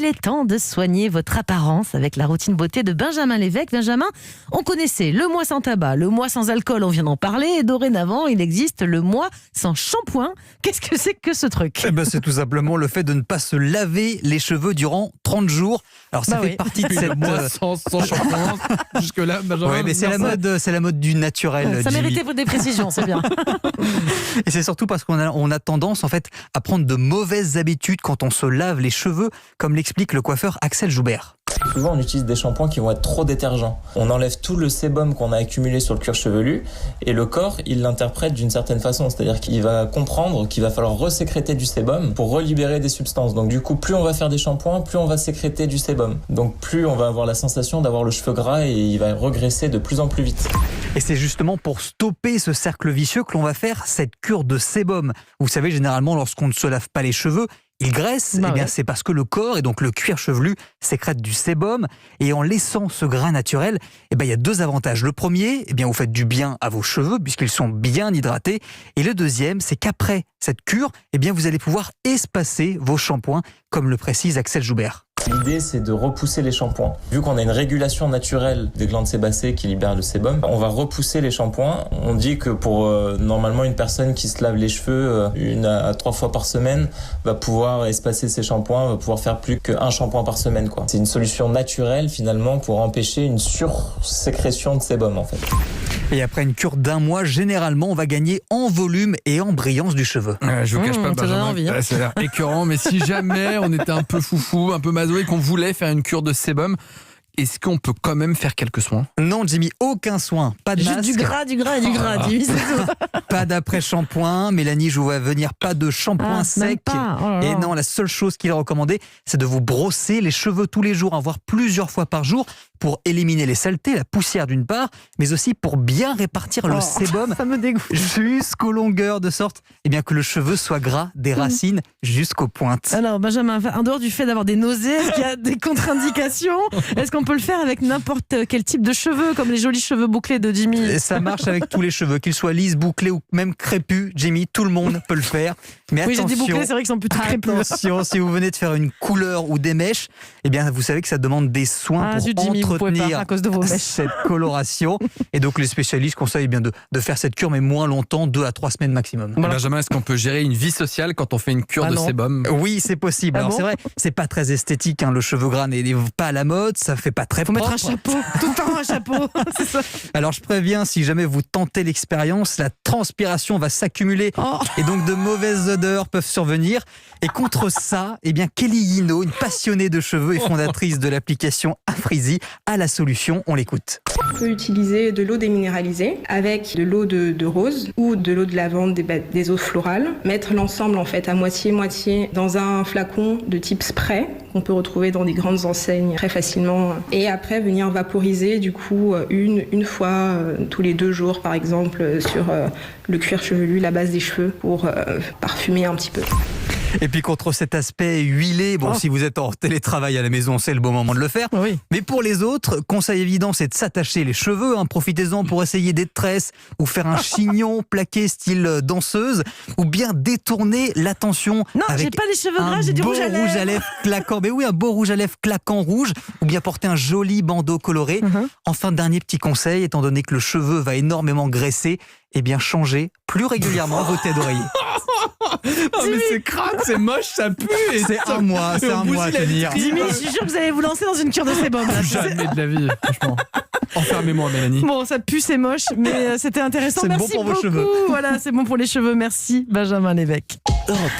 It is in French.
est temps de soigner votre apparence avec la routine beauté de Benjamin Lévesque. Benjamin, on connaissait le mois sans tabac, le mois sans alcool, on vient d'en parler, et dorénavant, il existe le mois sans shampoing. Qu'est-ce que c'est que ce truc ? C'est tout simplement le fait de ne pas se laver les cheveux durant 30 jours. Alors ça fait partie de cette... mois sans shampoing. Jusque-là, Benjamin... Oui, mais c'est la mode du naturel. Ça Jimmy. méritait des précisions, c'est bien. Et c'est surtout parce qu'on a tendance en fait à prendre de mauvaises habitudes quand on se lave les cheveux, comme l'explique le coiffeur Axel Joubert. Souvent, on utilise des shampoings qui vont être trop détergents. On enlève tout le sébum qu'on a accumulé sur le cuir chevelu et le corps, il l'interprète d'une certaine façon. C'est-à-dire qu'il va comprendre qu'il va falloir resécréter du sébum pour relibérer des substances. Donc du coup, plus on va faire des shampoings, plus on va sécréter du sébum. Donc plus on va avoir la sensation d'avoir le cheveu gras et il va regresser de plus en plus vite. Et c'est justement pour stopper ce cercle vicieux que l'on va faire cette cure de sébum. Vous savez, généralement, lorsqu'on ne se lave pas les cheveux, il graisse, c'est parce que le corps et donc le cuir chevelu sécrètent du sébum, et en laissant ce grain naturel, il y a deux avantages. Le premier, vous faites du bien à vos cheveux puisqu'ils sont bien hydratés, et le deuxième, c'est qu'après cette cure, vous allez pouvoir espacer vos shampoings, comme le précise Axel Joubert. L'idée, c'est de repousser les shampoings. Vu qu'on a une régulation naturelle des glandes sébacées qui libèrent le sébum, on va repousser les shampoings. On dit que pour normalement une personne qui se lave les cheveux 1 à 3 fois par semaine va pouvoir espacer ses shampoings, va pouvoir faire plus qu'un shampoing par semaine, quoi. C'est une solution naturelle finalement pour empêcher une sursécrétion de sébum en fait. Et après une cure d'1 mois, généralement, on va gagner en volume et en brillance du cheveu. Je vous cache pas, Benjamin, ça a l'air écœurant, mais si jamais on était un peu foufou, un peu maso et qu'on voulait faire une cure de sébum, est-ce qu'on peut quand même faire quelques soins ? Non, Jimmy, aucun soin. Pas de masque. Juste du gras, Jimmy, c'est tout. Pas d'après-shampoing. Mélanie, je vous vois venir, pas de shampoing sec. Et non, la seule chose qu'il est recommandé, c'est de vous brosser les cheveux tous les jours, voire plusieurs fois par jour, pour éliminer les saletés, la poussière d'une part, mais aussi pour bien répartir le sébum ça me dégoûte. jusqu'aux longueurs, de sorte que le cheveu soit gras des racines jusqu'aux pointes. Alors Benjamin, en dehors du fait d'avoir des nausées, est-ce qu'il y a des contre-indications ? Est-ce qu'on peut le faire avec n'importe quel type de cheveux, comme les jolis cheveux bouclés de Jimmy ? Et ça marche avec tous les cheveux, qu'ils soient lisses, bouclés ou même crépus. Jimmy, tout le monde peut le faire. Mais oui, attention, j'ai dit bouclés, c'est vrai qu'ils sont plutôt crépus. Attention, si vous venez de faire une couleur ou des mèches, vous savez que ça demande des soins pour Jimmy, entretenir à cause de vos mèches. cette coloration. Et donc les spécialistes conseillent de faire cette cure, mais moins longtemps, 2 à 3 semaines maximum. Voilà. Benjamin, est-ce qu'on peut gérer une vie sociale quand on fait une cure de sébum ? Oui, c'est possible. Alors c'est vrai, c'est pas très esthétique, le cheveu gras n'est pas à la mode, ça fait pas très propre. Faut mettre un chapeau, tout le temps un chapeau. C'est ça. Alors je préviens, si jamais vous tentez l'expérience, la transpiration va s'accumuler et donc de mauvaises odeurs peuvent survenir. Et contre ça, Kelly Yino, une passionnée de cheveux et fondatrice de l'application Afrizzy, a la solution. On l'écoute. On peut utiliser de l'eau déminéralisée avec de l'eau de rose ou de l'eau de lavande, des eaux florales. Mettre l'ensemble en fait à moitié-moitié dans un flacon de type spray qu'on peut retrouver dans des grandes enseignes très facilement. Et après venir vaporiser du coup une fois tous les 2 jours par exemple sur le cuir chevelu, la base des cheveux pour parfumer un petit peu. Et puis contre cet aspect huilé, si vous êtes en télétravail à la maison, c'est le bon moment de le faire. Oui. Mais pour les autres, conseil évident, c'est de s'attacher les cheveux. Profitez-en pour essayer des tresses ou faire un chignon plaqué style danseuse, ou bien détourner l'attention. Non, avec j'ai pas les cheveux gras, j'ai du rouge à lèvres. Claquant. Mais oui, un beau rouge à lèvres claquant rouge, ou bien porter un joli bandeau coloré. Enfin, dernier petit conseil, étant donné que le cheveu va énormément graisser, changez plus régulièrement vos têtes d'oreiller. Mais c'est crade, c'est moche, ça pue. C'est un mois à tenir. Jimmy, je suis sûr que vous allez vous lancer dans une cure de sébum. Jamais de la vie, franchement. Enfermez-moi, Mélanie. Bon, ça pue, c'est moche, mais c'était intéressant. C'est Merci bon pour vos beaucoup. cheveux. Voilà, c'est bon pour les cheveux. Merci, Benjamin Lévesque.